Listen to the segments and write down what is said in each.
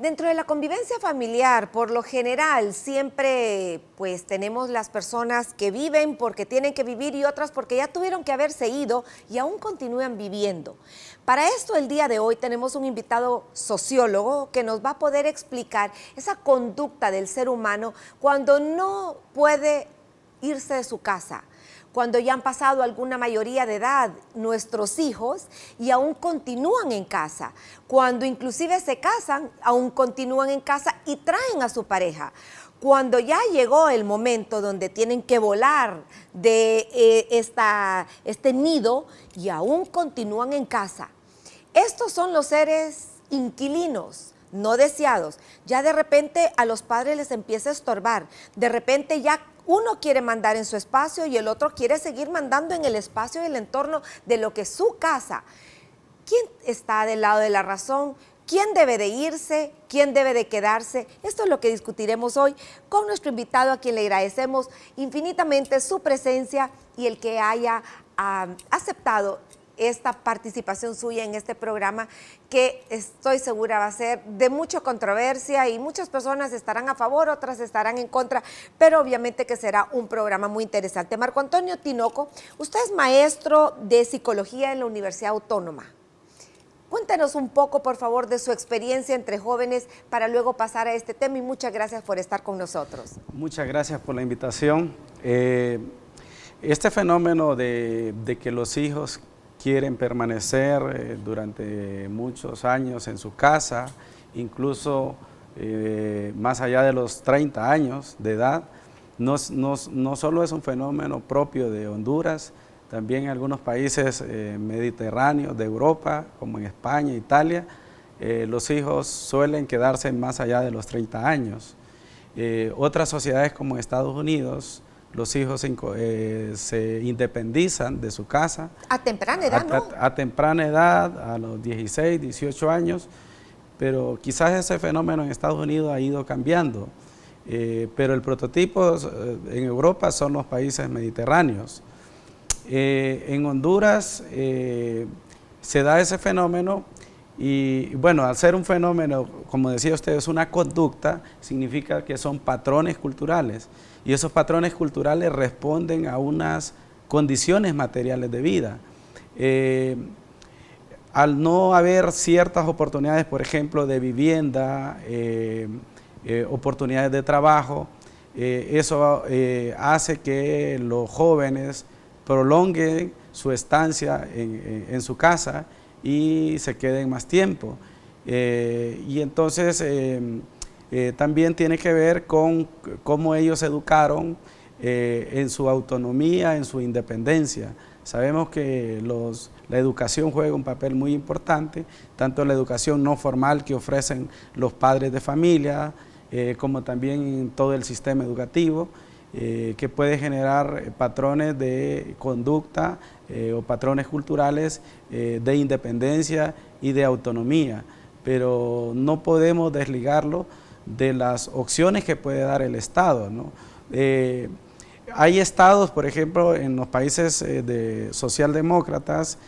Dentro de la convivencia familiar, por lo general, siempre pues tenemos las personas que viven porque tienen que vivir y otras porque ya tuvieron que haberse ido y aún continúan viviendo. Para esto, el día de hoy tenemos un invitado sociólogo que nos va a poder explicar esa conducta del ser humano cuando no puede irse de su casa, cuando ya han pasado alguna mayoría de edad nuestros hijos y aún continúan en casa, cuando inclusive se casan, aún continúan en casa y traen a su pareja, cuando ya llegó el momento donde tienen que volar de este nido y aún continúan en casa. Estos son los seres inquilinos, no deseados. Ya de repente a los padres les empieza a estorbar, de repente ya uno quiere mandar en su espacio y el otro quiere seguir mandando en el espacio y el entorno de lo que es su casa. ¿Quién está del lado de la razón? ¿Quién debe de irse? ¿Quién debe de quedarse? Esto es lo que discutiremos hoy con nuestro invitado, a quien le agradecemos infinitamente su presencia y el que haya aceptado esta participación suya en este programa, que estoy segura va a ser de mucha controversia y muchas personas estarán a favor, otras estarán en contra, pero obviamente que será un programa muy interesante. Marco Antonio Tinoco, usted es maestro de psicología en la Universidad Autónoma. Cuéntenos un poco, por favor, de su experiencia entre jóvenes para luego pasar a este tema, y muchas gracias por estar con nosotros. Muchas gracias por la invitación. Este fenómeno de que los hijos quieren permanecer durante muchos años en su casa, incluso más allá de los 30 años de edad, no solo es un fenómeno propio de Honduras, también en algunos países mediterráneos de Europa, como en España, Italia, los hijos suelen quedarse más allá de los 30 años. Otras sociedades como en Estados Unidos, los hijos se independizan de su casa. A temprana edad, ¿no? A temprana edad, a los 16, 18 años, pero quizás ese fenómeno en Estados Unidos ha ido cambiando. Pero el prototipo en Europa son los países mediterráneos. En Honduras se da ese fenómeno y bueno, al ser un fenómeno, como decía usted, es una conducta, significa que son patrones culturales. Y esos patrones culturales responden a unas condiciones materiales de vida. Al no haber ciertas oportunidades, por ejemplo, de vivienda, oportunidades de trabajo, eso hace que los jóvenes prolonguen su estancia en su casa y se queden más tiempo. Y entonces también tiene que ver con cómo ellos se educaron en su autonomía, en su independencia. Sabemos que la educación juega un papel muy importante, tanto la educación no formal que ofrecen los padres de familia, como también todo el sistema educativo, que puede generar patrones de conducta o patrones culturales de independencia y de autonomía, pero no podemos desligarlo de las opciones que puede dar el Estado, ¿no? Hay estados, por ejemplo, en los países socialdemócratas,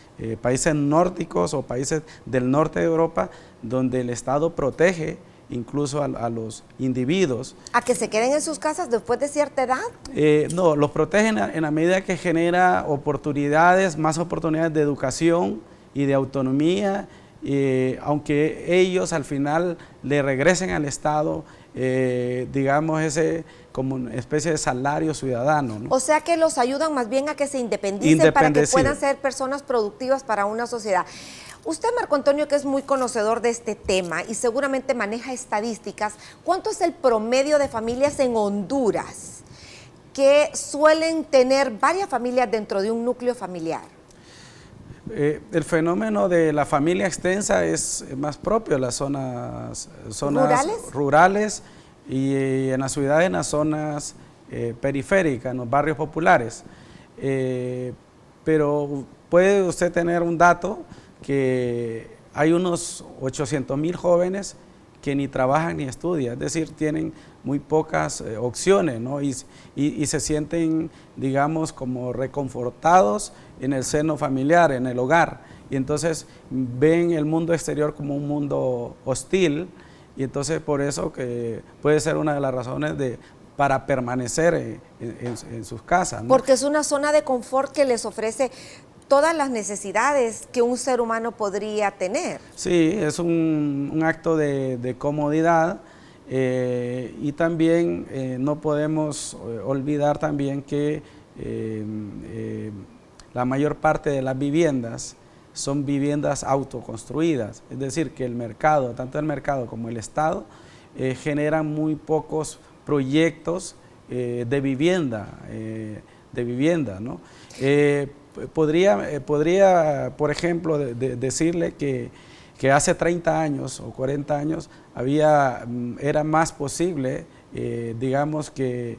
países nórdicos o países del norte de Europa, donde el Estado protege incluso a los individuos. ¿A que se queden en sus casas después de cierta edad? No, los protegen en la medida que genera oportunidades, más oportunidades de educación y de autonomía, aunque ellos al final le regresen al Estado, digamos, ese como una especie de salario ciudadano, ¿no? O sea que los ayudan más bien a que se independicen para que puedan ser personas productivas para una sociedad. Usted, Marco Antonio, que es muy conocedor de este tema y seguramente maneja estadísticas, ¿cuánto es el promedio de familias en Honduras que suelen tener varias familias dentro de un núcleo familiar? El fenómeno de la familia extensa es más propio en las zonas rurales y en las ciudades, en las zonas periféricas, en los barrios populares. Pero puede usted tener un dato que hay unos 800,000 jóvenes que ni trabajan ni estudian, es decir, tienen muy pocas opciones, ¿no? Y se sienten, digamos, como reconfortados en el seno familiar, en el hogar, y entonces ven el mundo exterior como un mundo hostil y entonces por eso que puede ser una de las razones para permanecer en sus casas, ¿no? Porque es una zona de confort que les ofrece todas las necesidades que un ser humano podría tener. Sí, es un acto de comodidad, y también no podemos olvidar también que la mayor parte de las viviendas son viviendas autoconstruidas, es decir, que el mercado, tanto el mercado como el Estado, generan muy pocos proyectos de vivienda, ¿no? Podría, por ejemplo, decirle que hace 30 años o 40 años era más posible, digamos, que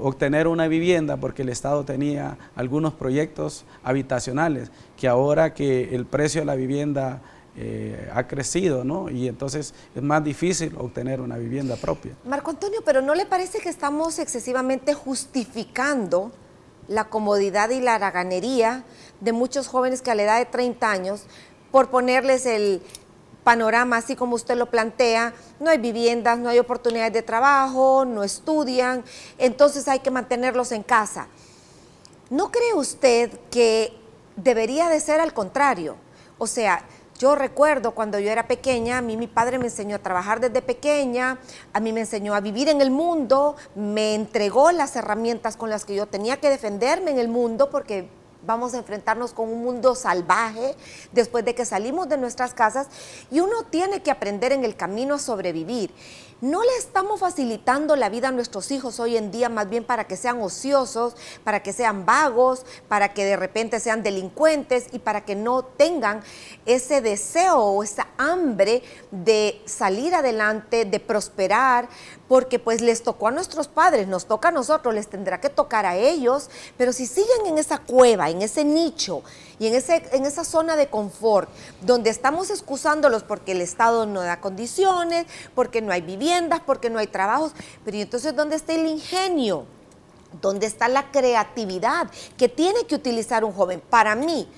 obtener una vivienda porque el Estado tenía algunos proyectos habitacionales, que ahora que el precio de la vivienda ha crecido, ¿no? Y entonces es más difícil obtener una vivienda propia. Marco Antonio, pero ¿no le parece que estamos excesivamente justificando la comodidad y la haraganería de muchos jóvenes que a la edad de 30 años, por ponerles el panorama así como usted lo plantea, no hay viviendas, no hay oportunidades de trabajo, no estudian, entonces hay que mantenerlos en casa? ¿No cree usted que debería de ser al contrario? O sea, yo recuerdo cuando yo era pequeña, a mí mi padre me enseñó a trabajar desde pequeña, a mí me enseñó a vivir en el mundo, me entregó las herramientas con las que yo tenía que defenderme en el mundo, porque vamos a enfrentarnos con un mundo salvaje después de que salimos de nuestras casas, y uno tiene que aprender en el camino a sobrevivir. No le estamos facilitando la vida a nuestros hijos hoy en día, más bien para que sean ociosos, para que sean vagos, para que de repente sean delincuentes y para que no tengan ese deseo o esa hambre de salir adelante, de prosperar, porque pues les tocó a nuestros padres, nos toca a nosotros, les tendrá que tocar a ellos, pero si siguen en esa cueva, en ese nicho y en esa zona de confort, donde estamos excusándolos porque el Estado no da condiciones, porque no hay viviendas, porque no hay trabajos, pero ¿y entonces dónde está el ingenio? ¿Dónde está la creatividad que tiene que utilizar un joven? Para mí,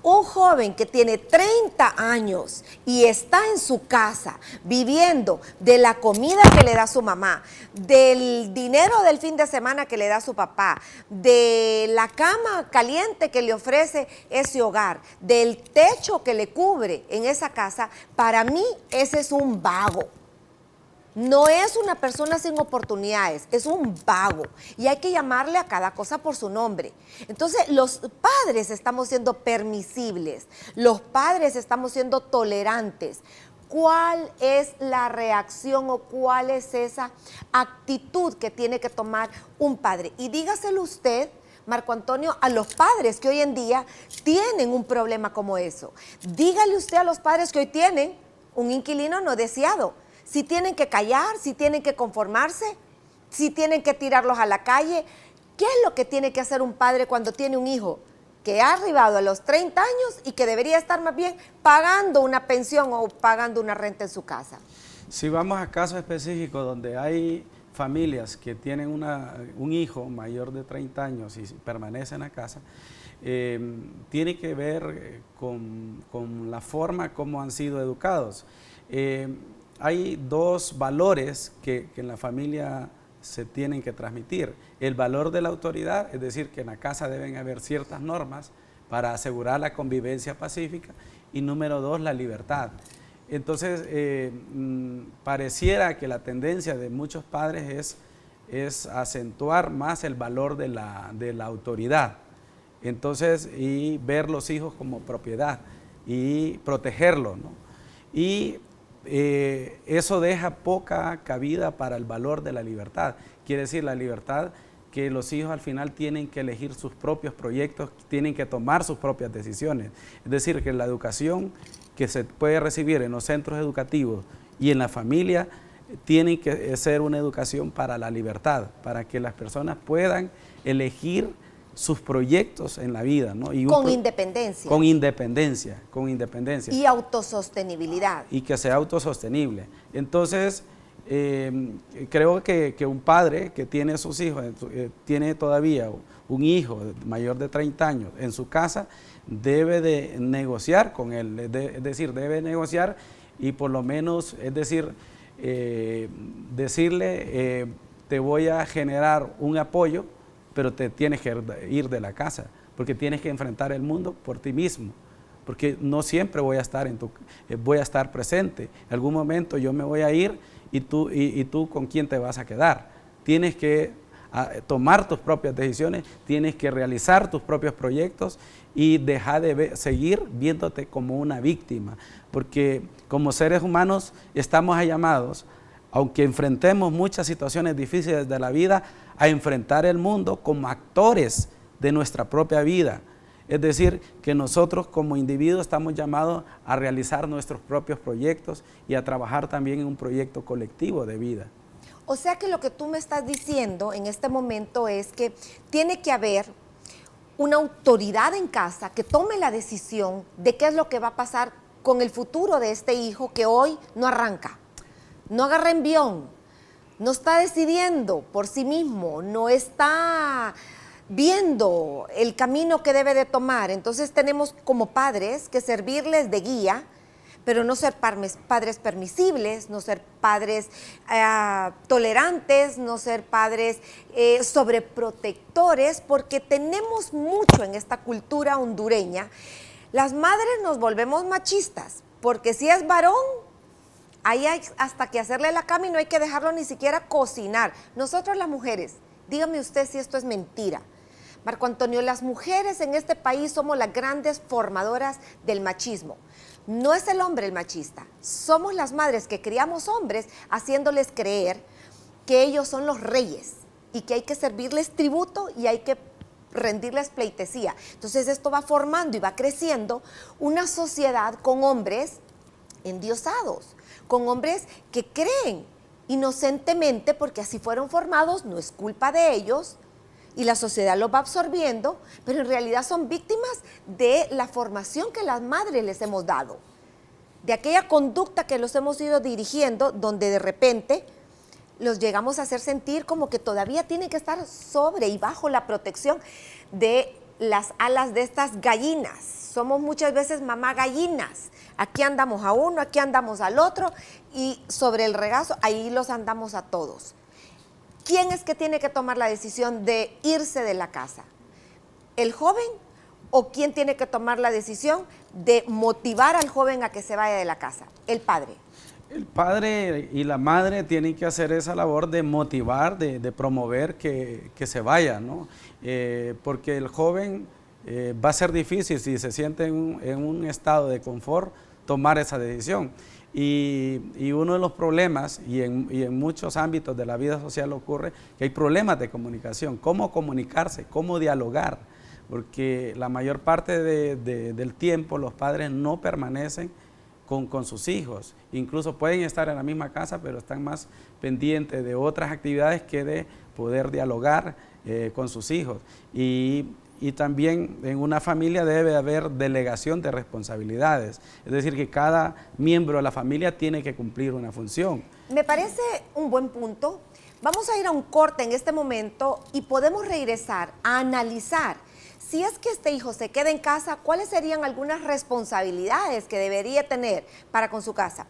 un joven que tiene 30 años y está en su casa viviendo de la comida que le da su mamá, del dinero del fin de semana que le da su papá, de la cama caliente que le ofrece ese hogar, del techo que le cubre en esa casa, para mí ese es un vago. No es una persona sin oportunidades, es un vago, y hay que llamarle a cada cosa por su nombre. Entonces, los padres estamos siendo permisibles, los padres estamos siendo tolerantes. ¿Cuál es la reacción o cuál es esa actitud que tiene que tomar un padre? Y dígaselo usted, Marco Antonio, a los padres que hoy en día tienen un problema como eso. Dígale usted a los padres que hoy tienen un inquilino no deseado. Si tienen que callar, si tienen que conformarse, si tienen que tirarlos a la calle. ¿Qué es lo que tiene que hacer un padre cuando tiene un hijo que ha arribado a los 30 años y que debería estar más bien pagando una pensión o pagando una renta en su casa? Si vamos a casos específicos donde hay familias que tienen un hijo mayor de 30 años y permanece en la casa, tiene que ver con la forma como han sido educados. Hay dos valores que en la familia se tienen que transmitir. El valor de la autoridad, es decir, que en la casa deben haber ciertas normas para asegurar la convivencia pacífica, y número dos, la libertad. Entonces, pareciera que la tendencia de muchos padres es acentuar más el valor de la autoridad. Entonces, y ver los hijos como propiedad y protegerlos, ¿no? Y eso deja poca cabida para el valor de la libertad. Quiere decir, la libertad, que los hijos al final tienen que elegir sus propios proyectos, tienen que tomar sus propias decisiones. Es decir, que la educación que se puede recibir en los centros educativos y en la familia tiene que ser una educación para la libertad, para que las personas puedan elegir sus proyectos en la vida, ¿no? Y con independencia. Con independencia, con independencia. Y autosostenibilidad. Y que sea autosostenible. Entonces, creo que un padre que tiene sus hijos, tiene todavía un hijo mayor de 30 años en su casa, debe de negociar con él, es decir, debe negociar y por lo menos, es decir, decirle, te voy a generar un apoyo, pero te tienes que ir de la casa, porque tienes que enfrentar el mundo por ti mismo, porque no siempre voy a estar presente. En algún momento yo me voy a ir y tú ¿con quién te vas a quedar? Tienes que tomar tus propias decisiones, tienes que realizar tus propios proyectos y dejar de seguir viéndote como una víctima, porque como seres humanos estamos llamados, aunque enfrentemos muchas situaciones difíciles de la vida, a enfrentar el mundo como actores de nuestra propia vida. Es decir, que nosotros como individuos estamos llamados a realizar nuestros propios proyectos y a trabajar también en un proyecto colectivo de vida. O sea que lo que tú me estás diciendo en este momento es que tiene que haber una autoridad en casa que tome la decisión de qué es lo que va a pasar con el futuro de este hijo que hoy no arranca, no agarra envión, no está decidiendo por sí mismo, no está viendo el camino que debe de tomar. Entonces tenemos como padres que servirles de guía, pero no ser padres permisibles, no ser padres tolerantes, no ser padres sobreprotectores, porque tenemos mucho en esta cultura hondureña. Las madres nos volvemos machistas, porque si es varón, ahí hay hasta que hacerle la cama y no hay que dejarlo ni siquiera cocinar. Nosotros las mujeres, dígame usted si esto es mentira. Marco Antonio, las mujeres en este país somos las grandes formadoras del machismo. No es el hombre el machista, somos las madres que criamos hombres haciéndoles creer que ellos son los reyes y que hay que servirles tributo y hay que rendirles pleitesía. Entonces esto va formando y va creciendo una sociedad con hombres endiosados, con hombres que creen inocentemente, porque así fueron formados, no es culpa de ellos, y la sociedad los va absorbiendo, pero en realidad son víctimas de la formación que las madres les hemos dado, de aquella conducta que los hemos ido dirigiendo, donde de repente los llegamos a hacer sentir como que todavía tienen que estar sobre y bajo la protección de las alas de estas gallinas. Somos muchas veces mamá gallinas. Aquí andamos a uno, aquí andamos al otro, y sobre el regazo, ahí los andamos a todos. ¿Quién es que tiene que tomar la decisión de irse de la casa? ¿El joven? ¿O quién tiene que tomar la decisión de motivar al joven a que se vaya de la casa? El padre. El padre y la madre tienen que hacer esa labor de motivar, de promover que se vaya, ¿no? Porque el joven va a ser difícil si se siente en un estado de confort tomar esa decisión. Y uno de los problemas, y en muchos ámbitos de la vida social ocurre, que hay problemas de comunicación. ¿Cómo comunicarse? ¿Cómo dialogar? Porque la mayor parte del tiempo los padres no permanecen con sus hijos. Incluso pueden estar en la misma casa, pero están más pendientes de otras actividades que de poder dialogar con sus hijos. Y también en una familia debe haber delegación de responsabilidades. Es decir, que cada miembro de la familia tiene que cumplir una función. Me parece un buen punto. Vamos a ir a un corte en este momento y podemos regresar a analizar si es que este hijo se queda en casa, ¿cuáles serían algunas responsabilidades que debería tener para con su casa?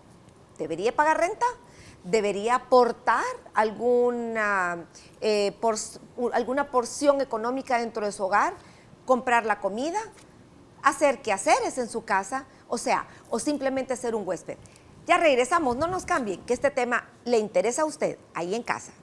¿Debería pagar renta? ¿Debería aportar alguna porción económica dentro de su hogar? ¿Comprar la comida? ¿Hacer quehaceres en su casa? O simplemente ser un huésped. Ya regresamos, no nos cambien, que este tema le interesa a usted ahí en casa.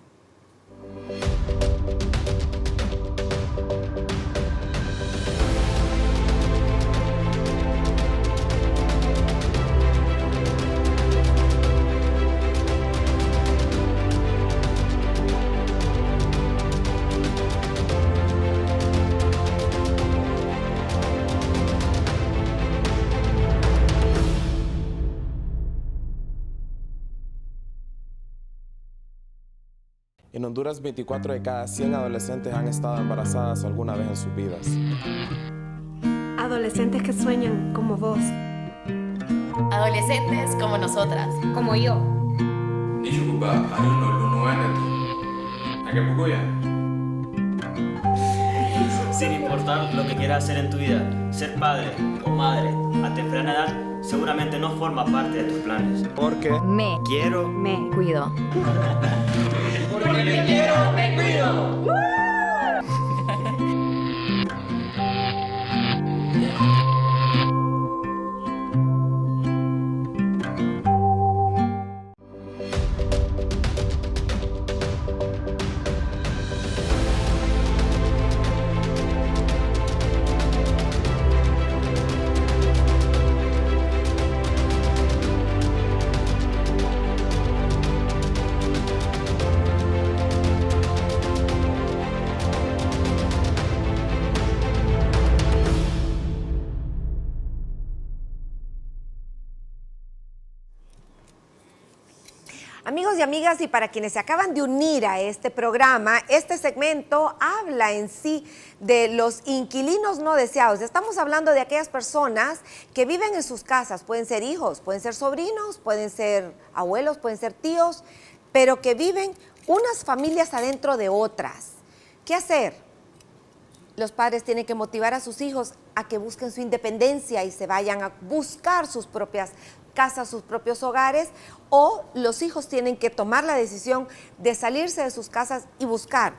En Honduras, 24 de cada 100 adolescentes han estado embarazadas alguna vez en sus vidas. Adolescentes que sueñan como vos. Adolescentes como nosotras. Como yo. Sin importar lo que quieras hacer en tu vida, ser padre o madre a temprana edad seguramente no forma parte de tus planes. Porque Me Quiero cuido. Amigos y amigas, y para quienes se acaban de unir a este programa, este segmento habla en sí de los inquilinos no deseados. Estamos hablando de aquellas personas que viven en sus casas, pueden ser hijos, pueden ser sobrinos, pueden ser abuelos, pueden ser tíos, pero que viven unas familias adentro de otras. ¿Qué hacer? Los padres tienen que motivar a sus hijos a que busquen su independencia y se vayan a buscar sus propias casas, sus propios hogares, o los hijos tienen que tomar la decisión de salirse de sus casas y buscar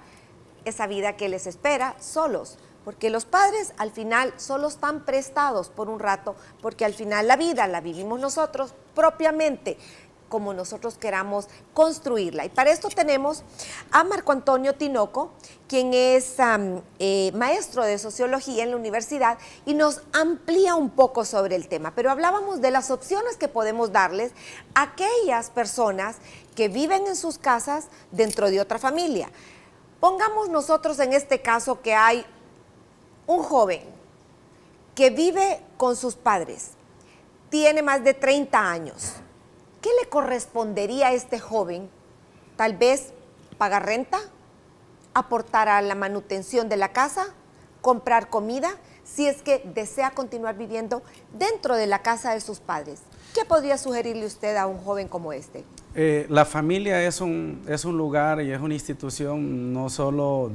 esa vida que les espera solos, porque los padres al final solo están prestados por un rato, porque al final la vida la vivimos nosotros propiamente, como nosotros queramos construirla. Y para esto tenemos a Marco Antonio Tinoco, quien es maestro de sociología en la universidad y nos amplía un poco sobre el tema. Pero hablábamos de las opciones que podemos darles a aquellas personas que viven en sus casas dentro de otra familia. Pongamos nosotros en este caso que hay un joven que vive con sus padres, tiene más de 30 años. ¿Qué le correspondería a este joven? Tal vez pagar renta, aportar a la manutención de la casa, comprar comida, si es que desea continuar viviendo dentro de la casa de sus padres. ¿Qué podría sugerirle usted a un joven como este? La familia es un lugar y es una institución no solo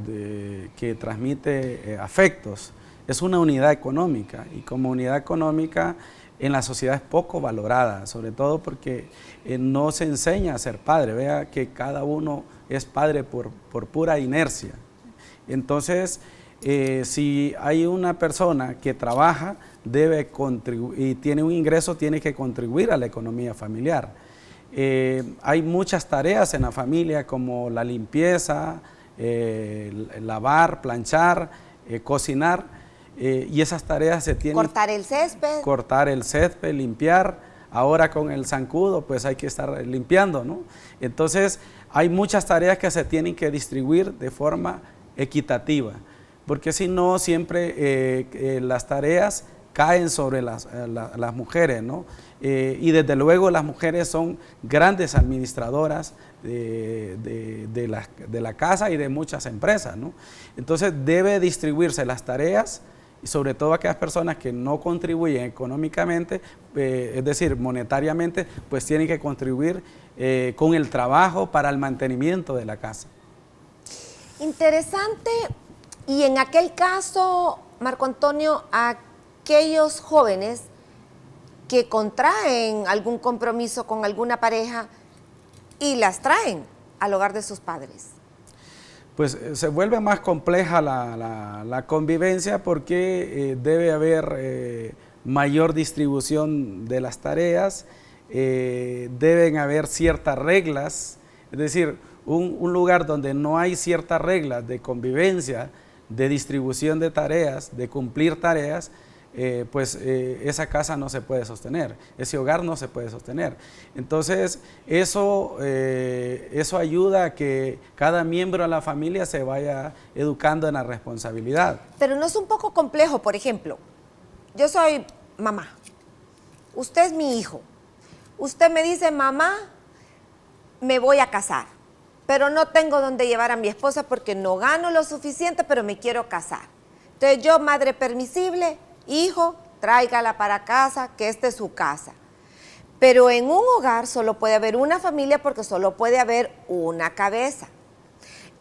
que transmite afectos, es una unidad económica, y como unidad económica en la sociedad es poco valorada, sobre todo porque no se enseña a ser padre. Vea que cada uno es padre por pura inercia. Entonces, si hay una persona que trabaja, debe contribuir y tiene un ingreso, tiene que contribuir a la economía familiar. Hay muchas tareas en la familia como la limpieza, lavar, planchar, cocinar. Y esas tareas se tienen... Cortar el césped. Cortar el césped, limpiar. Ahora con el zancudo pues hay que estar limpiando, ¿no? Entonces hay muchas tareas que se tienen que distribuir de forma equitativa, porque si no siempre las tareas caen sobre las mujeres, ¿no? Y desde luego las mujeres son grandes administradoras de la casa y de muchas empresas, ¿no? Entonces debe distribuirse las tareas, y sobre todo aquellas personas que no contribuyen económicamente, es decir, monetariamente, pues tienen que contribuir con el trabajo para el mantenimiento de la casa. Interesante. Y en aquel caso, Marco Antonio, aquellos jóvenes que contraen algún compromiso con alguna pareja y las traen al hogar de sus padres. Pues se vuelve más compleja la convivencia porque debe haber mayor distribución de las tareas, deben haber ciertas reglas, es decir, un lugar donde no hay ciertas reglas de convivencia, de distribución de tareas, de cumplir tareas, esa casa no se puede sostener, ese hogar no se puede sostener. Entonces, eso ayuda a que cada miembro de la familia se vaya educando en la responsabilidad. Pero no es un poco complejo, por ejemplo, yo soy mamá, usted es mi hijo, usted me dice, mamá, me voy a casar, pero no tengo dónde llevar a mi esposa porque no gano lo suficiente, pero me quiero casar. Entonces yo, madre permisible, hijo, tráigala para casa, que esta es su casa. Pero en un hogar solo puede haber una familia porque solo puede haber una cabeza.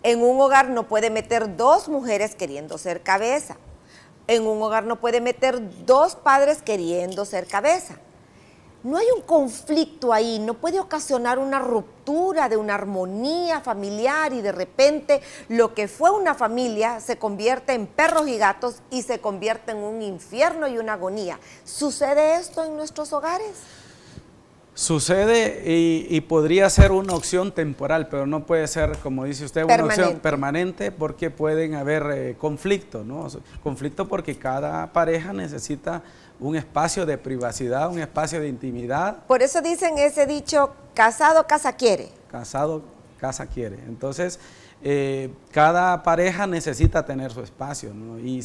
En un hogar no puede meter dos mujeres queriendo ser cabeza. En un hogar no puede meter dos padres queriendo ser cabeza. no hay un conflicto ahí, no puede ocasionar una ruptura de una armonía familiar y de repente lo que fue una familia se convierte en perros y gatos y se convierte en un infierno y una agonía. ¿Sucede esto en nuestros hogares? Sucede y podría ser una opción temporal, pero no puede ser, como dice usted, una opción permanente porque pueden haber conflictos, ¿no? Conflicto porque cada pareja necesita un espacio de privacidad, un espacio de intimidad. Por eso dicen ese dicho, casado, casa quiere. Casado, casa quiere. Entonces, cada pareja necesita tener su espacio, ¿no? Y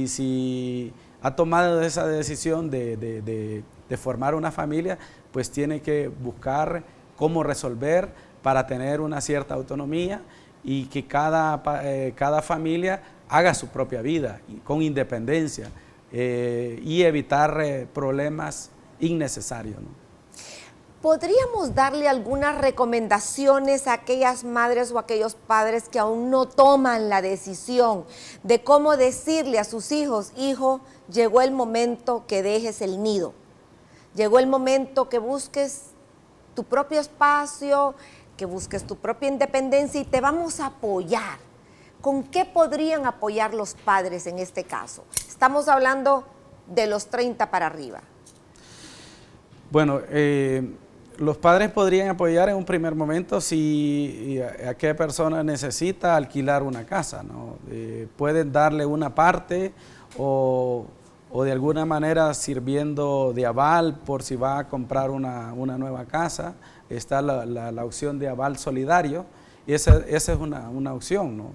si ha tomado esa decisión de formar una familia, pues tiene que buscar cómo resolver para tener una cierta autonomía y que cada familia haga su propia vida con independencia y evitar problemas innecesarios, ¿no? ¿Podríamos darle algunas recomendaciones a aquellas madres o aquellos padres que aún no toman la decisión de cómo decirle a sus hijos, hijo, llegó el momento que dejes el nido? Llegó el momento que busques tu propio espacio, que busques tu propia independencia y te vamos a apoyar. ¿Con qué podrían apoyar los padres en este caso? Estamos hablando de los 30 para arriba. Bueno, los padres podrían apoyar en un primer momento si aquella persona necesita alquilar una casa, ¿no? Pueden darle una parte o de alguna manera sirviendo de aval por si va a comprar una nueva casa. Está la opción de aval solidario, y esa es una opción, ¿no?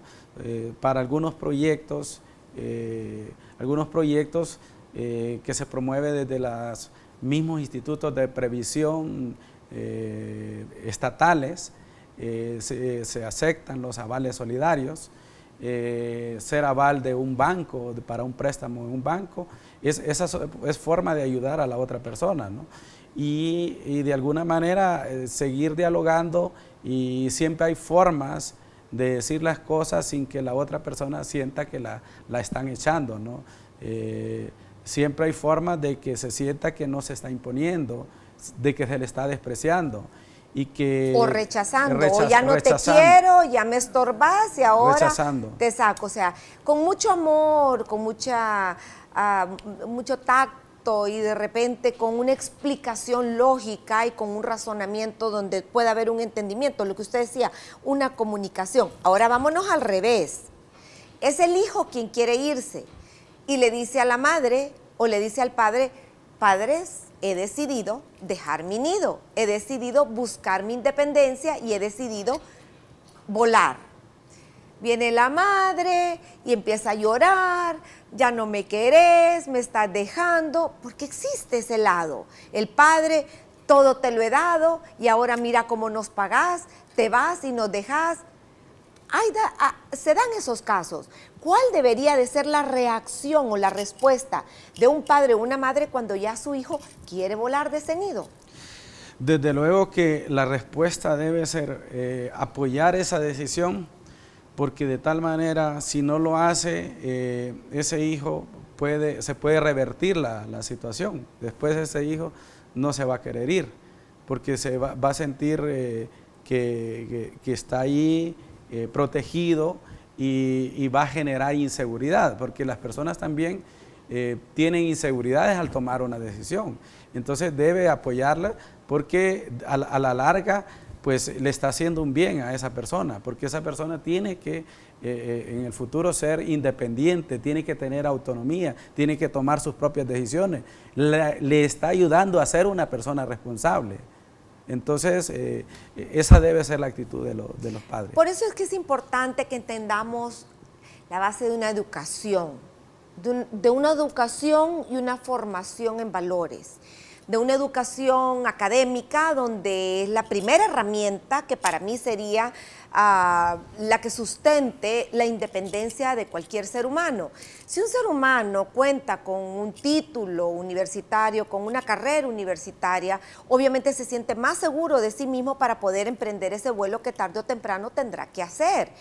Para algunos proyectos que se promueve desde los mismos institutos de previsión estatales, se aceptan los avales solidarios. Ser aval de un banco, para un préstamo en un banco, esa es forma de ayudar a la otra persona, ¿no? Y de alguna manera seguir dialogando, y siempre hay formas de decir las cosas sin que la otra persona sienta que la están echando, ¿no? Siempre hay formas de que se sienta que no se está imponiendo, de que se le está despreciando. O rechazando, o ya no te quiero, ya me estorbas y ahora te saco. O sea, con mucho amor, con mucho tacto y de repente con una explicación lógica y con un razonamiento donde pueda haber un entendimiento, lo que usted decía, una comunicación. Ahora vámonos al revés. Es el hijo quien quiere irse y le dice a la madre o le dice al padre, padres, he decidido dejar mi nido, he decidido buscar mi independencia y he decidido volar. Viene la madre y empieza a llorar, ya no me querés, me estás dejando, porque existe ese lado. El padre, todo te lo he dado y ahora mira cómo nos pagás, te vas y nos dejás. Se dan esos casos. ¿Cuál debería de ser la reacción o la respuesta de un padre o una madre cuando ya su hijo quiere volar de ese nido? Desde luego que la respuesta debe ser apoyar esa decisión, porque de tal manera, si no lo hace, ese hijo se puede revertir la situación. Después ese hijo no se va a querer ir, porque se va a sentir que está ahí protegido y va a generar inseguridad, porque las personas también tienen inseguridades al tomar una decisión. Entonces debe apoyarla, porque a la larga pues le está haciendo un bien a esa persona, porque esa persona tiene que en el futuro ser independiente, tiene que tener autonomía, tiene que tomar sus propias decisiones, le está ayudando a ser una persona responsable. Entonces, esa debe ser la actitud de los padres. Por eso es que es importante que entendamos la base de una educación, de una educación y una formación en valores, de una educación académica donde es la primera herramienta que para mí sería la que sustente la independencia de cualquier ser humano. Si un ser humano cuenta con un título universitario, con una carrera universitaria, obviamente se siente más seguro de sí mismo para poder emprender ese vuelo que tarde o temprano tendrá que hacer.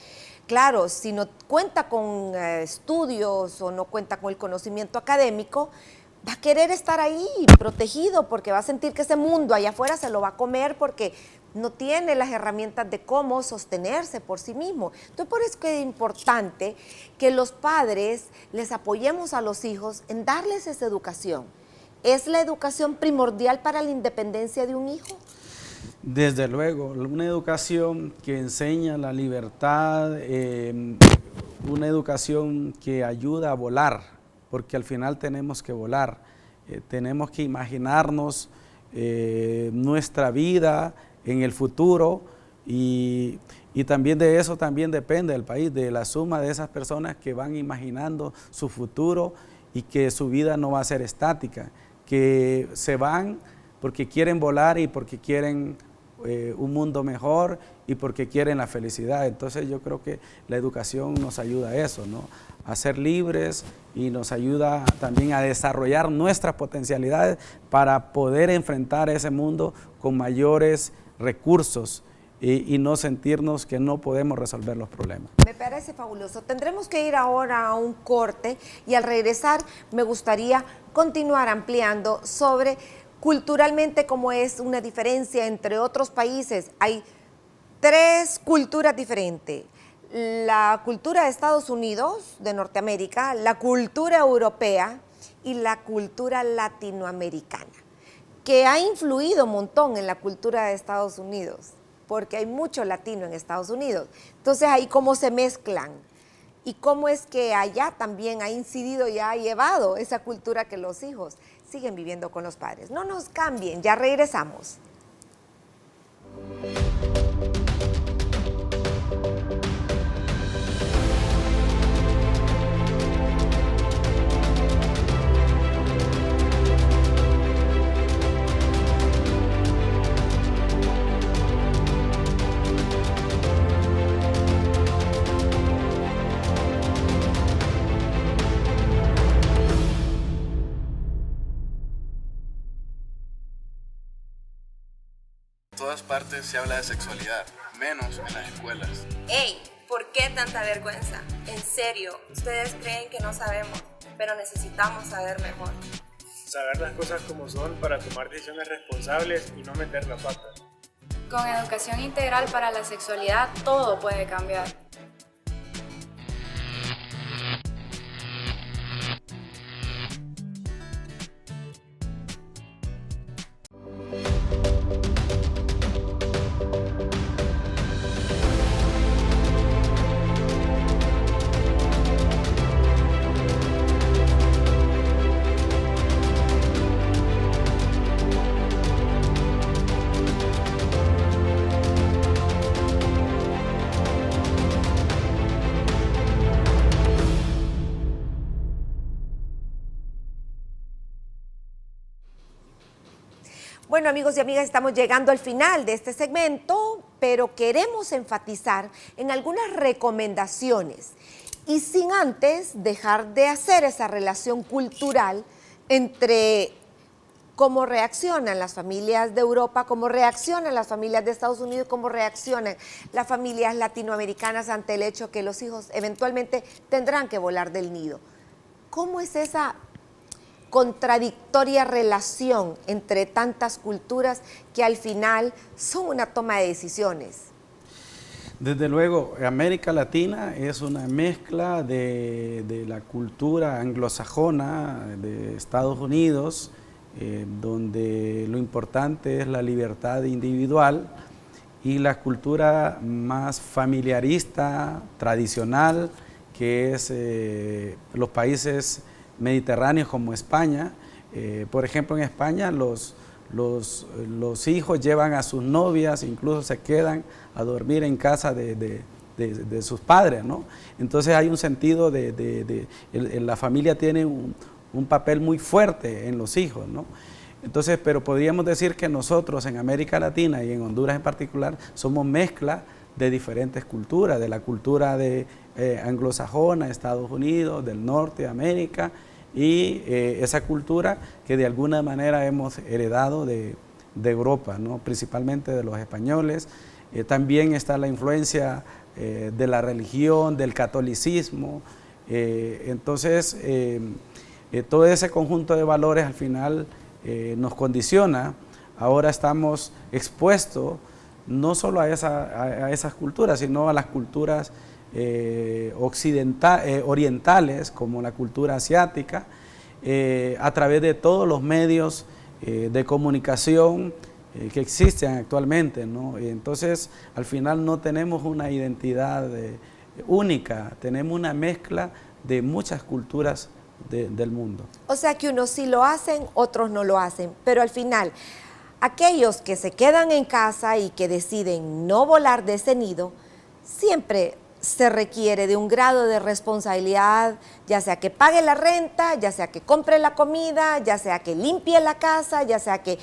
Claro, si no cuenta con estudios o no cuenta con el conocimiento académico, va a querer estar ahí protegido porque va a sentir que ese mundo allá afuera se lo va a comer porque no tiene las herramientas de cómo sostenerse por sí mismo. Entonces, por eso es que es importante que los padres les apoyemos a los hijos en darles esa educación. ¿Es la educación primordial para la independencia de un hijo? Desde luego, una educación que enseña la libertad, una educación que ayuda a volar, porque al final tenemos que volar, tenemos que imaginarnos nuestra vida en el futuro y también de eso también depende el país, de la suma de esas personas que van imaginando su futuro y que su vida no va a ser estática, que se van porque quieren volar y porque quieren un mundo mejor y porque quieren la felicidad. Entonces yo creo que la educación nos ayuda a eso, ¿no? A ser libres y nos ayuda también a desarrollar nuestras potencialidades para poder enfrentar ese mundo con mayores recursos y no sentirnos que no podemos resolver los problemas. Me parece fabuloso. Tendremos que ir ahora a un corte y al regresar me gustaría continuar ampliando sobre culturalmente cómo es una diferencia entre otros países. Hay 3 culturas diferentes. La cultura de Estados Unidos, de Norteamérica, la cultura europea y la cultura latinoamericana, que ha influido un montón en la cultura de Estados Unidos, porque hay mucho latino en Estados Unidos. Entonces ahí cómo se mezclan y cómo es que allá también ha incidido y ha llevado esa cultura que los hijos siguen viviendo con los padres. No nos cambien, ya regresamos. En todas partes se habla de sexualidad, menos en las escuelas. ¡Ey! ¿Por qué tanta vergüenza? En serio, ustedes creen que no sabemos, pero necesitamos saber mejor. Saber las cosas como son para tomar decisiones responsables y no meter la pata. Con educación integral para la sexualidad, todo puede cambiar. Bueno, amigos y amigas, estamos llegando al final de este segmento, pero queremos enfatizar en algunas recomendaciones y sin antes dejar de hacer esa relación cultural entre cómo reaccionan las familias de Europa, cómo reaccionan las familias de Estados Unidos, cómo reaccionan las familias latinoamericanas ante el hecho que los hijos eventualmente tendrán que volar del nido. ¿Cómo es esa contradictoria relación entre tantas culturas que al final son una toma de decisiones? Desde luego, América Latina es una mezcla de la cultura anglosajona de Estados Unidos, donde lo importante es la libertad individual, y la cultura más familiarista, tradicional, que es los países mediterráneos como España. Por ejemplo, en España los hijos llevan a sus novias, incluso se quedan a dormir en casa de sus padres, ¿no? Entonces hay un sentido la familia tiene un papel muy fuerte en los hijos, ¿no? Entonces, pero podríamos decir que nosotros en América Latina y en Honduras en particular somos mezcla de diferentes culturas, de la cultura anglosajona, Estados Unidos, del norte de América, y esa cultura que de alguna manera hemos heredado de Europa, ¿no? Principalmente de los españoles. También está la influencia de la religión, del catolicismo. Entonces, todo ese conjunto de valores al final nos condiciona. Ahora estamos expuestos no solo a esas culturas, sino a las culturas orientales, como la cultura asiática, a través de todos los medios de comunicación que existen actualmente, ¿no? Entonces, al final no tenemos una identidad única, tenemos una mezcla de muchas culturas del mundo. O sea que unos sí lo hacen, otros no lo hacen, pero al final, aquellos que se quedan en casa y que deciden no volar de ese nido, siempre se requiere de un grado de responsabilidad, ya sea que pague la renta, ya sea que compre la comida, ya sea que limpie la casa, ya sea que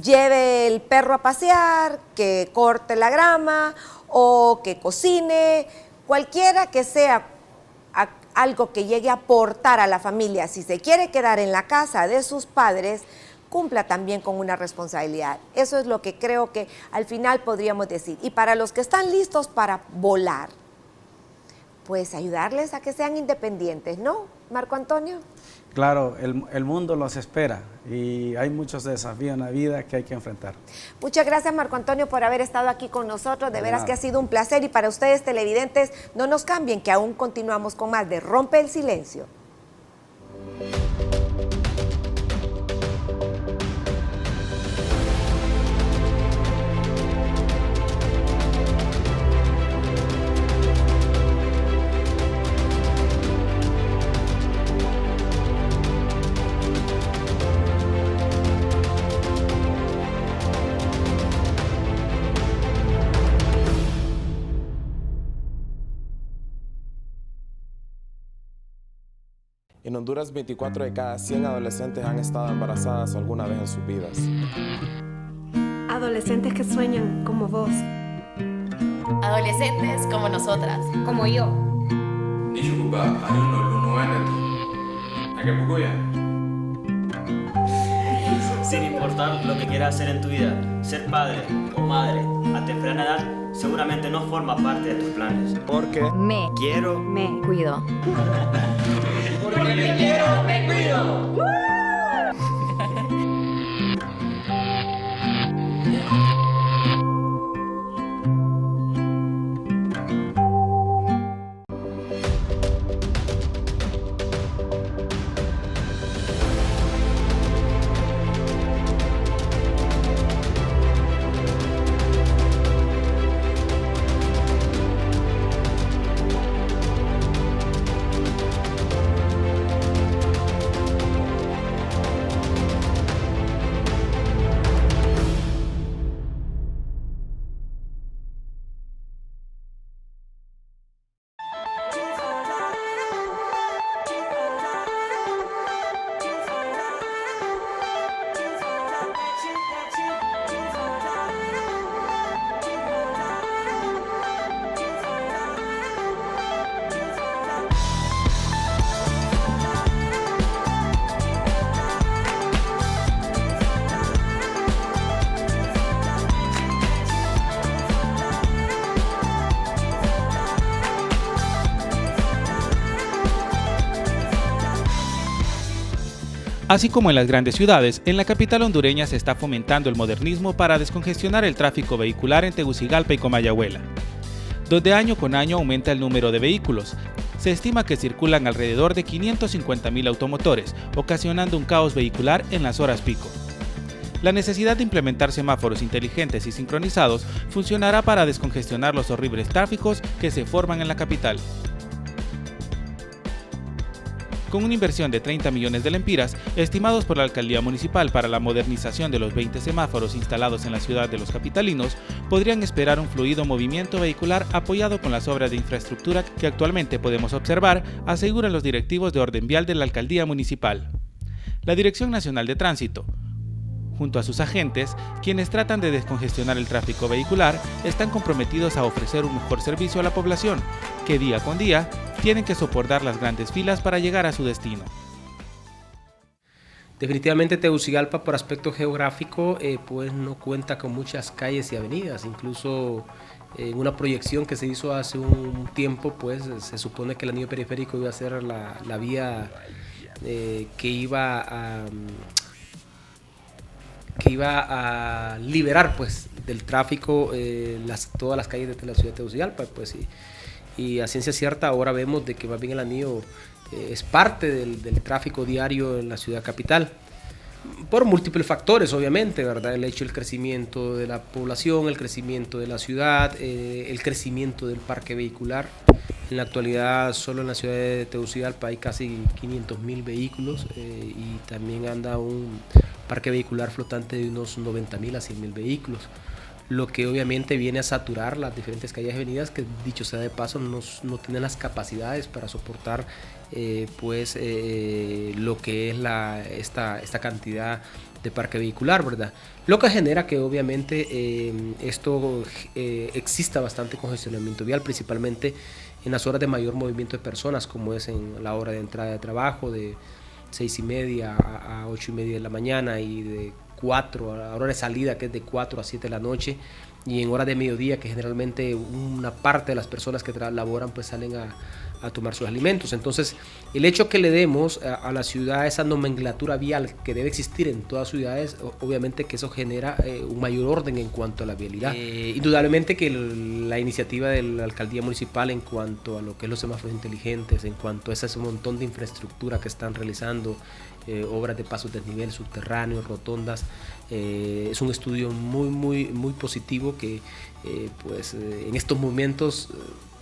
lleve el perro a pasear, que corte la grama o que cocine, cualquiera que sea algo que llegue a aportar a la familia. Si se quiere quedar en la casa de sus padres, cumpla también con una responsabilidad. Eso es lo que creo que al final podríamos decir. Y para los que están listos para volar, pues ayudarles a que sean independientes, ¿no, Marco Antonio? Claro, el mundo los espera y hay muchos desafíos en la vida que hay que enfrentar. Muchas gracias, Marco Antonio, por haber estado aquí con nosotros. De veras nada. que ha sido un placer. Y para ustedes, televidentes, no nos cambien, que aún continuamos con más de Rompe el Silencio. En Honduras, 24 de cada 100 adolescentes han estado embarazadas alguna vez en sus vidas. Adolescentes que sueñan como vos. Adolescentes como nosotras. Como yo. Sin importar lo que quieras hacer en tu vida, ser padre o madre a temprana edad seguramente no forma parte de tus planes. Porque Me cuido. Porque me quiero, me cuido. Así como en las grandes ciudades, en la capital hondureña se está fomentando el modernismo para descongestionar el tráfico vehicular en Tegucigalpa y Comayagüela, donde año con año aumenta el número de vehículos. Se estima que circulan alrededor de 550,000 automotores, ocasionando un caos vehicular en las horas pico. La necesidad de implementar semáforos inteligentes y sincronizados funcionará para descongestionar los horribles tráficos que se forman en la capital. Con una inversión de 30 millones de lempiras, estimados por la Alcaldía Municipal para la modernización de los 20 semáforos instalados en la ciudad de los capitalinos, podrían esperar un fluido movimiento vehicular apoyado con las obras de infraestructura que actualmente podemos observar, aseguran los directivos de orden vial de la Alcaldía Municipal. La Dirección Nacional de Tránsito, junto a sus agentes, quienes tratan de descongestionar el tráfico vehicular, están comprometidos a ofrecer un mejor servicio a la población, que día con día tienen que soportar las grandes filas para llegar a su destino. Definitivamente Tegucigalpa, por aspecto geográfico, pues no cuenta con muchas calles y avenidas. Incluso en una proyección que se hizo hace un tiempo, pues se supone que el anillo periférico iba a ser la vía que iba a liberar pues del tráfico todas las calles de la ciudad de Tegucigalpa, pues, y a ciencia cierta ahora vemos de que más bien el anillo es parte del tráfico diario en la ciudad capital, por múltiples factores, obviamente, ¿verdad? El hecho del crecimiento de la población, el crecimiento de la ciudad, el crecimiento del parque vehicular. En la actualidad, solo en la ciudad de Tegucigalpa hay casi 500.000 vehículos y también anda un parque vehicular flotante de unos 90.000 a 100.000 vehículos, lo que obviamente viene a saturar las diferentes calles y avenidas que, dicho sea de paso, no tienen las capacidades para soportar lo que es esta cantidad de parque vehicular, ¿verdad? Lo que genera que obviamente exista bastante congestionamiento vial, principalmente en las horas de mayor movimiento de personas, como es en la hora de entrada de trabajo, de 6:30 a 8:30 de la mañana, y de 4 a la hora de salida, que es de 4 a 7 de la noche, y en horas de mediodía, que generalmente una parte de las personas que laboran pues salen a tomar sus alimentos. Entonces, el hecho que le demos a la ciudad esa nomenclatura vial que debe existir en todas las ciudades, obviamente que eso genera un mayor orden en cuanto a la vialidad. Indudablemente que la iniciativa de la alcaldía municipal en cuanto a lo que es los semáforos inteligentes, en cuanto a ese montón de infraestructura que están realizando, obras de pasos de desnivel, subterráneos, rotondas, es un estudio muy positivo que en estos momentos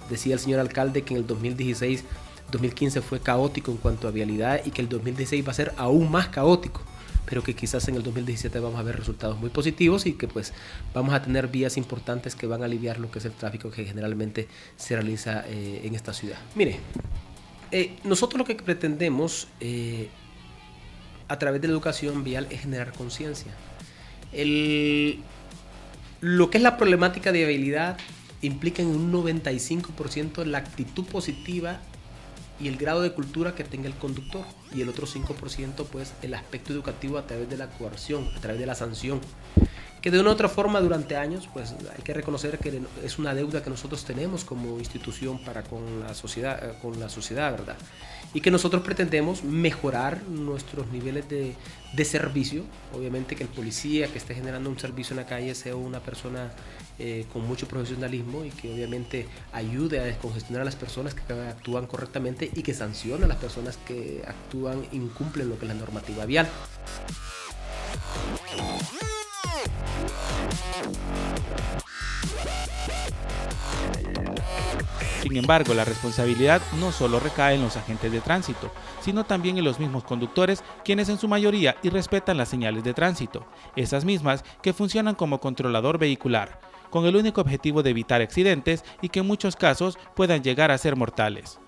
decía el señor alcalde que en el 2015 fue caótico en cuanto a vialidad y que el 2016 va a ser aún más caótico, pero que quizás en el 2017 vamos a ver resultados muy positivos y que pues vamos a tener vías importantes que van a aliviar lo que es el tráfico que generalmente se realiza en esta ciudad. Mire, nosotros lo que pretendemos a través de la educación vial es generar conciencia. Lo que es la problemática de vialidad implica en un 95% la actitud positiva y el grado de cultura que tenga el conductor, y el otro 5% pues el aspecto educativo a través de la coerción, a través de la sanción, que de una u otra forma durante años pues hay que reconocer que es una deuda que nosotros tenemos como institución para con la sociedad, ¿verdad? Y que nosotros pretendemos mejorar nuestros niveles de servicio. Obviamente que el policía que esté generando un servicio en la calle sea una persona con mucho profesionalismo y que obviamente ayude a descongestionar a las personas que actúan correctamente y que sancione a las personas que actúan, incumplen lo que es la normativa vial. Sin embargo, la responsabilidad no solo recae en los agentes de tránsito, sino también en los mismos conductores, quienes en su mayoría irrespetan las señales de tránsito, esas mismas que funcionan como controlador vehicular, con el único objetivo de evitar accidentes y que en muchos casos puedan llegar a ser mortales.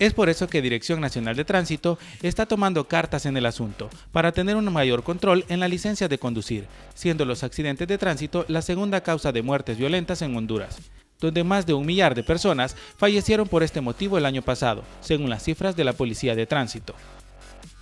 Es por eso que Dirección Nacional de Tránsito está tomando cartas en el asunto para tener un mayor control en la licencia de conducir, siendo los accidentes de tránsito la segunda causa de muertes violentas en Honduras, donde más de 1 millar de personas fallecieron por este motivo el año pasado, según las cifras de la Policía de Tránsito.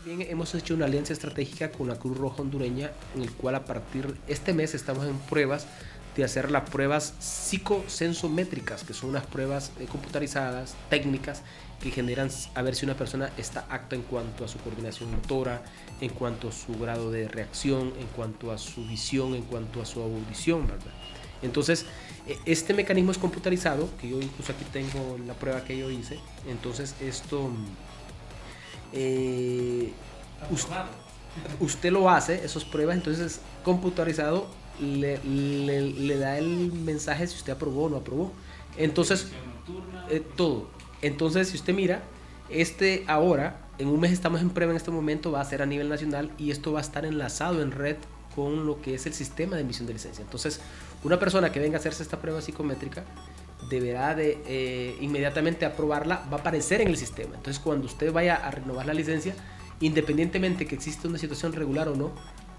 Bien, hemos hecho una alianza estratégica con la Cruz Roja hondureña, en el cual a partir de este mes estamos en pruebas de hacer las pruebas psicosensométricas, que son unas pruebas computarizadas, técnicas, que generan a ver si una persona está apta en cuanto a su coordinación motora, en cuanto a su grado de reacción, en cuanto a su visión, en cuanto a su audición, ¿verdad? Entonces, este mecanismo es computarizado, que yo incluso aquí tengo la prueba que yo hice. Entonces, esto usted lo hace, esas pruebas, entonces computarizado le da el mensaje si usted aprobó o no aprobó. Entonces, todo. Entonces, si usted mira, ahora, en un mes estamos en prueba en este momento, va a ser a nivel nacional y esto va a estar enlazado en red con lo que es el sistema de emisión de licencia. Entonces, una persona que venga a hacerse esta prueba psicométrica deberá de inmediatamente aprobarla, va a aparecer en el sistema. Entonces, cuando usted vaya a renovar la licencia, independientemente que exista una situación regular o no,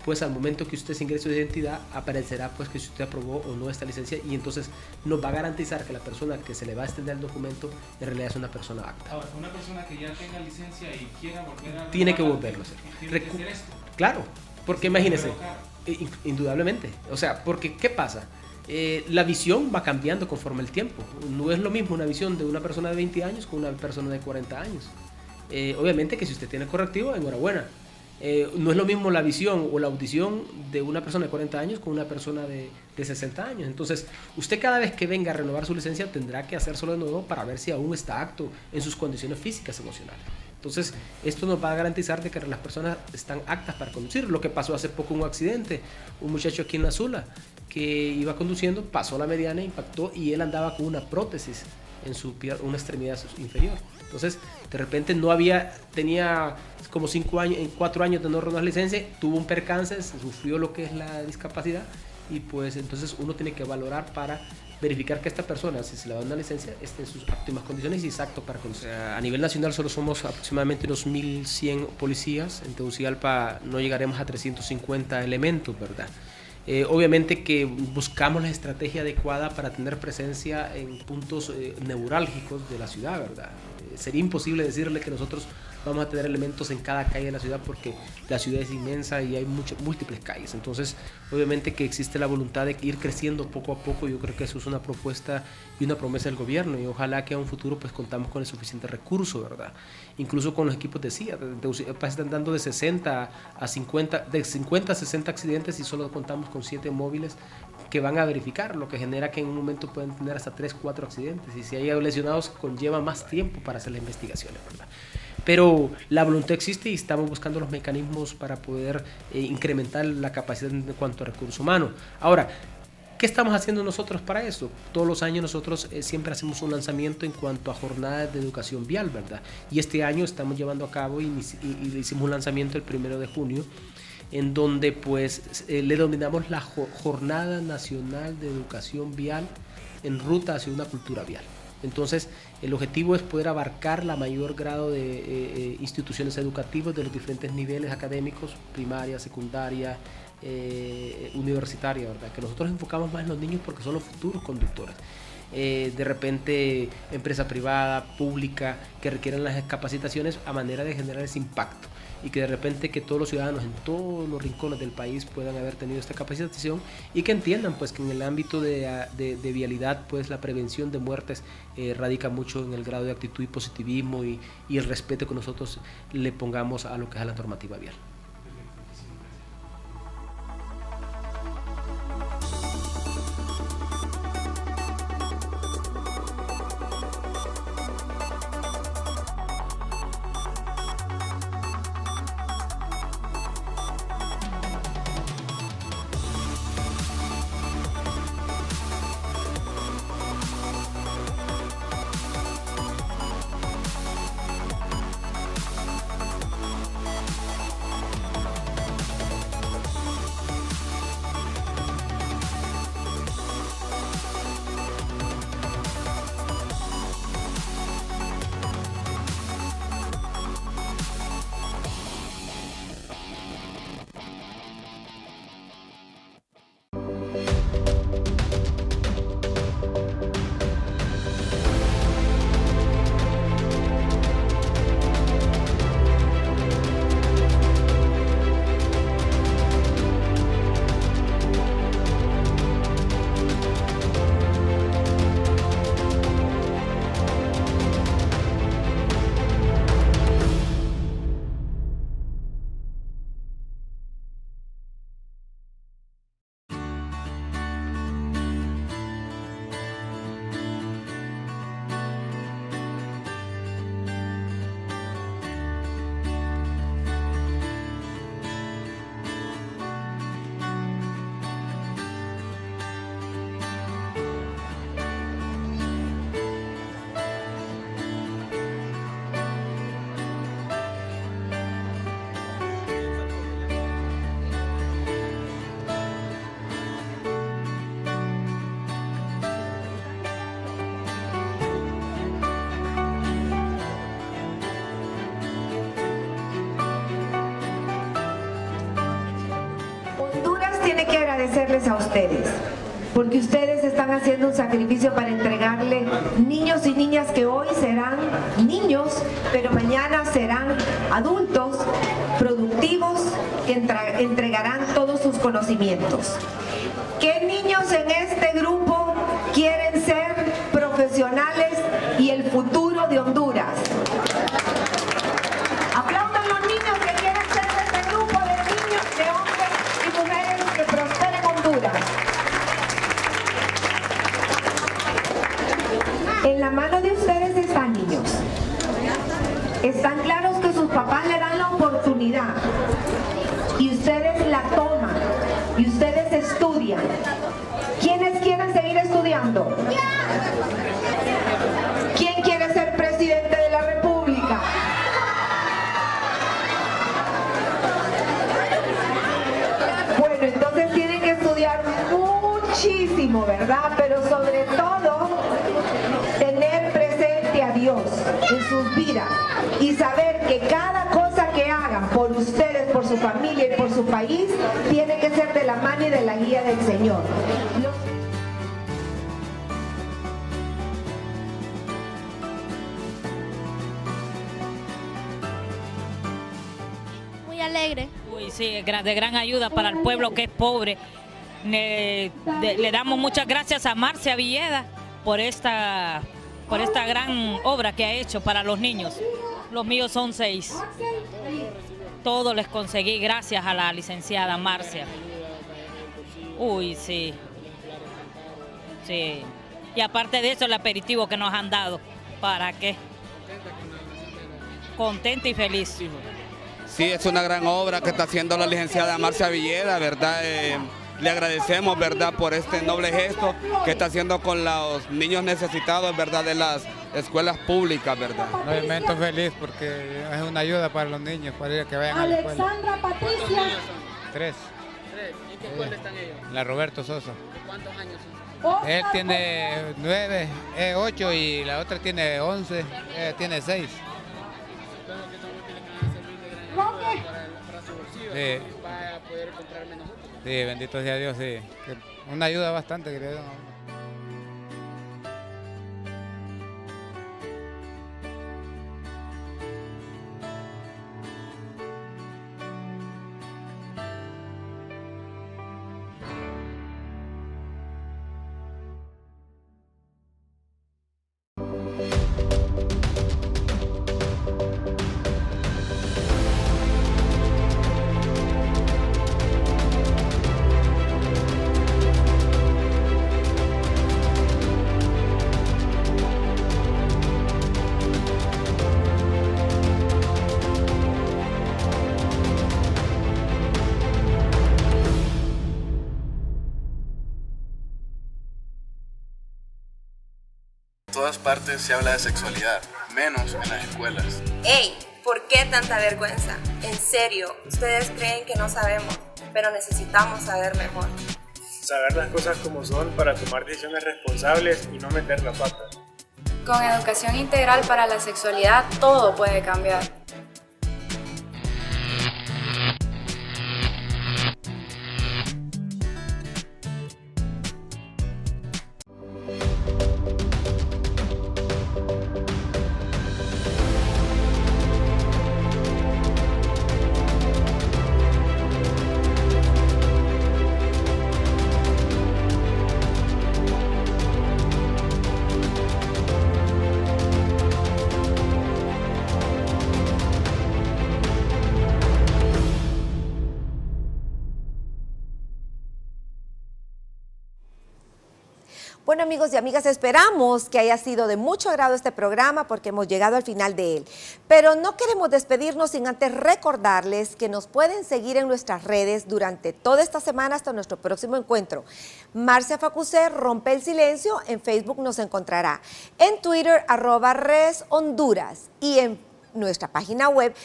pues al momento que usted se ingrese su identidad, aparecerá pues que usted aprobó o no esta licencia, y entonces nos va a garantizar que la persona que se le va a extender el documento en realidad es una persona apta. Ahora, una persona que ya tenga licencia y quiera volver a... Tiene que volverlo a hacer. ¿Tiene que hacer esto? Claro, porque imagínese, indudablemente, o sea, porque ¿qué pasa? la visión va cambiando conforme el tiempo. No es lo mismo una visión de una persona de 20 años con una persona de 40 años. Obviamente que si usted tiene correctivo, enhorabuena. No es lo mismo la visión o la audición de una persona de 40 años con una persona de 60 años. Entonces, usted cada vez que venga a renovar su licencia tendrá que hacérselo de nuevo para ver si aún está apto en sus condiciones físicas y emocionales. Entonces, esto nos va a garantizar de que las personas están aptas para conducir. Lo que pasó hace poco, un accidente, un muchacho aquí en La Sula que iba conduciendo, pasó la mediana, impactó y él andaba con una prótesis en su una extremidad inferior. Entonces, de repente tenía como 4 años de no renovar licencia, tuvo un percance, sufrió lo que es la discapacidad y pues entonces uno tiene que valorar para verificar que esta persona, si se le da una licencia, esté en sus óptimas condiciones y es apto para conducir. A nivel nacional solo somos aproximadamente unos 1.100 policías, en Tegucigalpa no llegaremos a 350 elementos, ¿verdad? Obviamente que buscamos la estrategia adecuada para tener presencia en puntos neurálgicos de la ciudad, ¿verdad? Sería imposible decirle que nosotros vamos a tener elementos en cada calle de la ciudad porque la ciudad es inmensa y hay múltiples calles. Entonces, obviamente que existe la voluntad de ir creciendo poco a poco. Yo creo que eso es una propuesta y una promesa del gobierno y ojalá que a un futuro pues contamos con el suficiente recurso, ¿verdad? Incluso con los equipos de CIA, están dando de 50 a 60 accidentes y solo contamos con 7 móviles que van a verificar, lo que genera que en un momento pueden tener hasta 3, 4 accidentes y si hay lesionados conlleva más tiempo para hacer las investigaciones, ¿verdad? Pero la voluntad existe y estamos buscando los mecanismos para poder incrementar la capacidad en cuanto a recurso humano. Ahora, ¿qué estamos haciendo nosotros para eso? Todos los años nosotros siempre hacemos un lanzamiento en cuanto a jornadas de educación vial, ¿verdad? Y este año estamos llevando a cabo y hicimos un lanzamiento el 1 de junio en donde pues le denominamos la Jornada Nacional de Educación Vial en ruta hacia una cultura vial. Entonces, el objetivo es poder abarcar la mayor grado de instituciones educativas de los diferentes niveles académicos, primaria, secundaria, universitaria, ¿verdad? Que nosotros enfocamos más en los niños porque son los futuros conductores. De repente, empresa privada, pública, que requieran las capacitaciones a manera de generar ese impacto. Y que de repente que todos los ciudadanos en todos los rincones del país puedan haber tenido esta capacitación y que entiendan pues que en el ámbito de vialidad pues la prevención de muertes radica mucho en el grado de actitud y positivismo y el respeto que nosotros le pongamos a lo que es la normativa vial. Tiene que agradecerles a ustedes, porque ustedes están haciendo un sacrificio para entregarle niños y niñas que hoy serán niños, pero mañana serán adultos productivos que entregarán todos sus conocimientos. ¿Qué niños en este grupo Están claros que sus papás le dan la oportunidad y ustedes la toman y ustedes estudian. ¿Quiénes quieren seguir estudiando? ¿Quién quiere ser presidente de la República? Bueno, entonces tienen que estudiar muchísimo, ¿verdad? Pero sobre todo, tener presente a Dios en sus vidas y saber que cada cosa que hagan por ustedes, por su familia y por su país, tiene que ser de la mano y de la guía del Señor. Muy alegre. Uy, sí, de gran ayuda para el pueblo que es pobre. Le damos muchas gracias a Marcia Villeda por esta gran obra que ha hecho para los niños. Los míos son 6. Todos les conseguí gracias a la licenciada Marcia. Uy, sí. Sí. Y aparte de eso, el aperitivo que nos han dado. ¿Para qué? Contenta y feliz. Sí, es una gran obra que está haciendo la licenciada Marcia Villeda, ¿verdad? Le agradecemos, ¿verdad?, por este noble gesto que está haciendo con los niños necesitados, ¿verdad?, de las escuelas públicas, ¿verdad? Me siento feliz porque es una ayuda para los niños, para que vayan a la escuela. Alexandra Patricia. 3. ¿Y qué escuela están ellos? La Roberto Sosa. ¿Cuántos años son? Él tiene 9, 8 y la otra tiene 11, tiene 6. Para su bolsillo, Sí. va a poder comprar menos útiles. Sí, bendito sea Dios, sí. Una ayuda bastante que le dan a uno. En todas partes se habla de sexualidad, menos en las escuelas. ¡Ey! ¿Por qué tanta vergüenza? En serio, ustedes creen que no sabemos, pero necesitamos saber mejor. Saber las cosas como son para tomar decisiones responsables y no meter la pata. Con educación integral para la sexualidad, todo puede cambiar. Bueno, amigos y amigas, esperamos que haya sido de mucho agrado este programa porque hemos llegado al final de él. Pero no queremos despedirnos sin antes recordarles que nos pueden seguir en nuestras redes durante toda esta semana hasta nuestro próximo encuentro. Marcia Facusé, Rompe el Silencio, en Facebook nos encontrará. En Twitter, @ResHonduras y en nuestra página web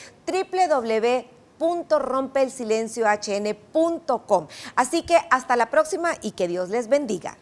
www.rompelsilenciohn.com. Así que hasta la próxima y que Dios les bendiga.